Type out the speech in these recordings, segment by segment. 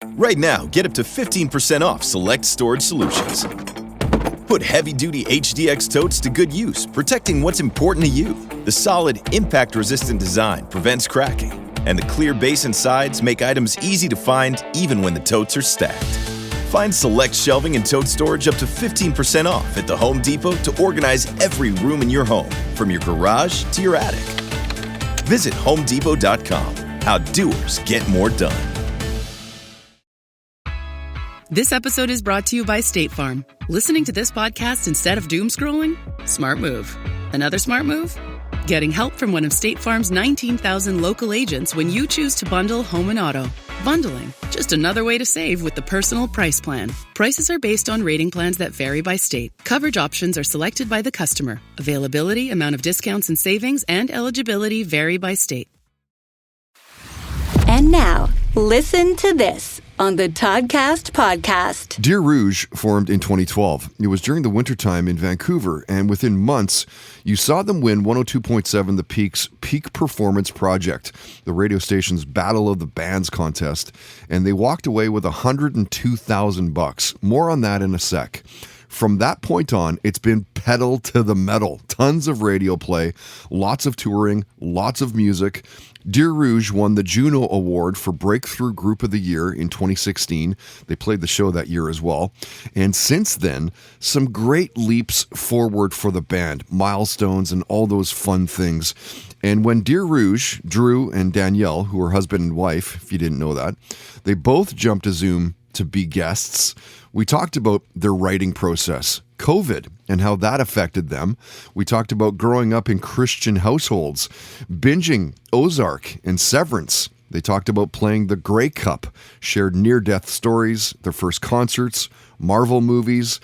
Right now, get up to 15% off select storage solutions. Put heavy-duty HDX totes to good use, protecting what's important to you. The solid, impact-resistant design prevents cracking, and the clear base and sides make items easy to find even when the totes are stacked. Find select shelving and tote storage up to 15% off at the Home Depot to organize every room in your home, from your garage to your attic. Visit HomeDepot.com. How doers get more done. This episode is brought to you by State Farm. Listening to this podcast instead of doom scrolling? Smart move. Another smart move? Getting help from one of State Farm's 19,000 local agents when you choose to bundle home and auto. Bundling, just another way to save with the Personal Price Plan. Prices are based on rating plans that vary by state. Coverage options are selected by the customer. Availability, amount of discounts and savings, and eligibility vary by state. And now, listen to this on the Toddcast podcast. Dear Rouge formed in 2012. It was during the wintertime in Vancouver, and within months, you saw them win 102.7 The Peak's Peak Performance Project, the radio station's Battle of the Bands contest, and they walked away with $102,000. More on that in a sec. From that point on, it's been pedal to the metal. Tons of radio play, lots of touring, lots of music. Dear Rouge won the Juno Award for Breakthrough Group of the Year in 2016. They played the show that year as well. And since then, some great leaps forward for the band, milestones and all those fun things. And when Dear Rouge, Drew and Danielle, who are husband and wife, if you didn't know that, they both jumped to Zoom to be guests. We talked about their writing process, COVID, and how that affected them. We talked about growing up in Christian households, binging Ozark and Severance. They talked about playing the Grey Cup, shared near-death stories, their first concerts, Marvel movies,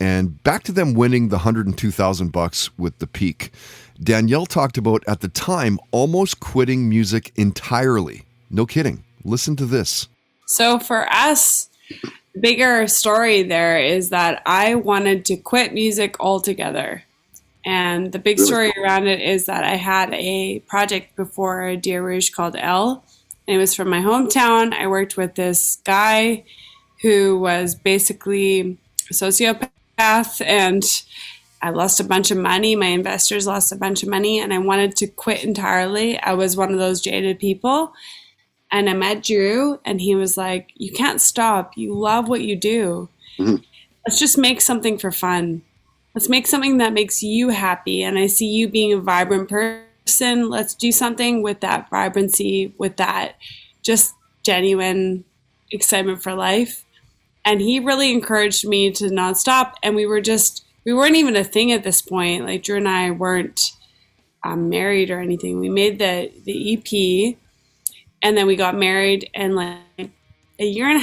and back to them winning the $102,000 with The Peak. Danielle talked about, at the time, almost quitting music entirely. No kidding. Listen to this. So for us, the bigger story there is that I wanted to quit music altogether. And the big story around it is that I had a project before Dear Rouge called Elle. And it was from my hometown. I worked with this guy who was basically a sociopath, and I lost a bunch of money. My investors lost a bunch of money, and I wanted to quit entirely. I was one of those jaded people. And I met Drew, and he was like, you can't stop. You love what you do. Mm-hmm. Let's just make something for fun. Let's make something that makes you happy. And I see you being a vibrant person. Let's do something with that vibrancy, with that just genuine excitement for life. And he really encouraged me to not stop. And we weren't even a thing at this point. Like, Drew and I weren't married or anything. We made the EP. And then we got married, and like around a year and a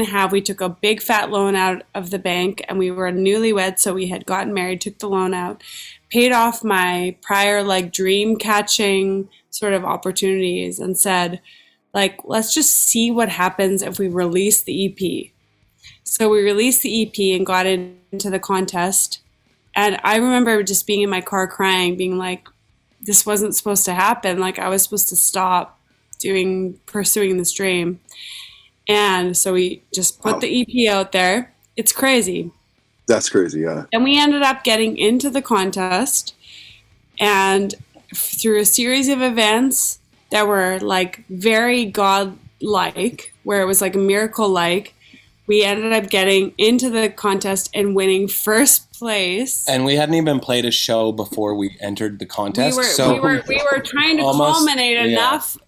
half, we took a big fat loan out of the bank, and we were newlyweds. So we had gotten married, took the loan out, paid off my prior like dream catching sort of opportunities, and said, like, let's just see what happens if we release the EP. So we released the EP and got into the contest. And I remember just being in my car crying, being like, this wasn't supposed to happen. Like, I was supposed to stop pursuing this dream. And so we just put the EP out there. It's crazy. That's crazy, yeah. And we ended up getting into the contest, and through a series of events that were like very God-like, where it was like a miracle-like, we ended up getting into the contest and winning first place. And we hadn't even played a show before we entered the contest. We were trying to culminate enough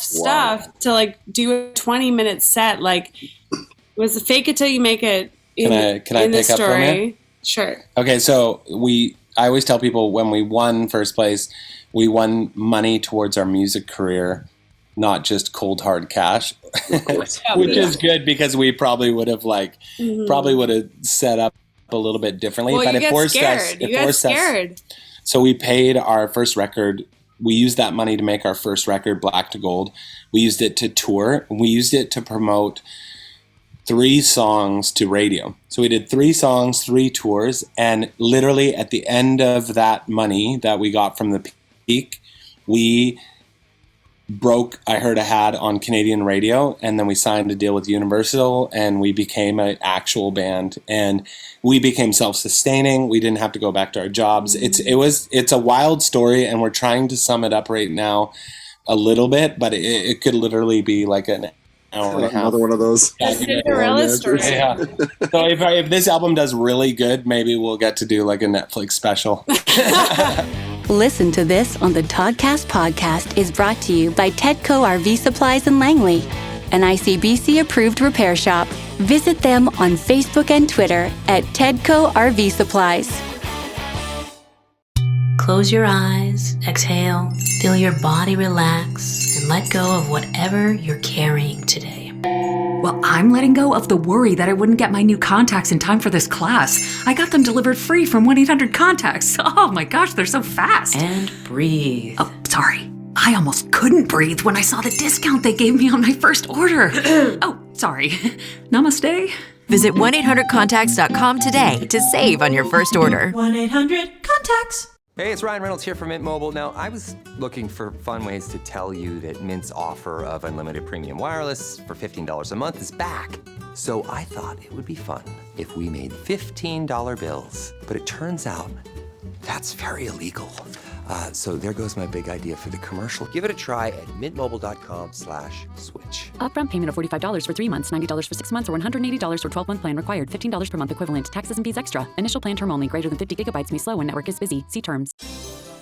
stuff to like do a 20-minute set. Like, it was a fake it till you make it. Can I pick up from you? Sure. Okay, so I always tell people when we won first place, we won money towards our music career, not just cold hard cash, which is good because we probably would have set up a little bit differently. Well, but it forced us. So we paid our first record. We used that money to make our first record, Black to Gold. We used it to tour. We used it to promote 3 songs to radio. So we did 3 songs, 3 tours, and literally at the end of that money that we got from the Peak, we I heard a had on Canadian radio, and then we signed a deal with Universal, and we became an actual band, and we became self-sustaining. We didn't have to go back to our jobs. It's a wild story, and we're trying to sum it up right now a little bit, but it could literally be like an hour and a half. Another one of those. Cinderella story. Yeah. So if this album does really good, maybe we'll get to do like a Netflix special. Listen to This on the Toddcast podcast is brought to you by Tedco RV Supplies in Langley, an ICBC-approved repair shop. Visit them on Facebook and Twitter at Tedco RV Supplies. Close your eyes, exhale, feel your body relax, and let go of whatever you're carrying today. Well, I'm letting go of the worry that I wouldn't get my new contacts in time for this class. I got them delivered free from 1-800-CONTACTS. Oh my gosh, they're so fast. And breathe. Oh, sorry. I almost couldn't breathe when I saw the discount they gave me on my first order. Oh, sorry. Namaste. Visit 1-800-CONTACTS.com today to save on your first order. 1-800-CONTACTS. Hey, it's Ryan Reynolds here from Mint Mobile. Now, I was looking for fun ways to tell you that Mint's offer of unlimited premium wireless for $15 a month is back. So I thought it would be fun if we made $15 bills. But it turns out that's very illegal. So there goes my big idea for the commercial. Give it a try at mintmobile.com/switch. Upfront payment of $45 for 3 months, $90 for 6 months, or $180 for 12-month plan required. $15 per month equivalent. Taxes and fees extra. Initial plan term only. Greater than 50 gigabytes may slow when network is busy. See terms.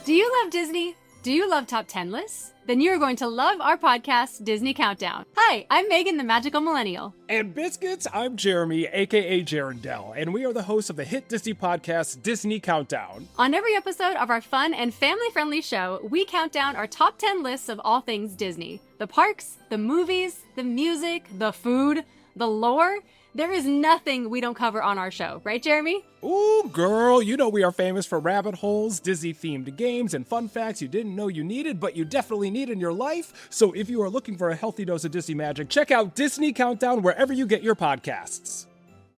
Do you love Disney? Do you love top 10 lists? Then you're going to love our podcast, Disney Countdown. Hi, I'm Megan, the Magical Millennial. And Biscuits, I'm Jeremy, aka Jarendell, and we are the hosts of the hit Disney podcast, Disney Countdown. On every episode of our fun and family-friendly show, we count down our top 10 lists of all things Disney. The parks, the movies, the music, the food, the lore. There is nothing we don't cover on our show, right, Jeremy? Ooh, girl, you know we are famous for rabbit holes, Disney-themed games, and fun facts you didn't know you needed, but you definitely need in your life. So if you are looking for a healthy dose of Disney magic, check out Disney Countdown wherever you get your podcasts.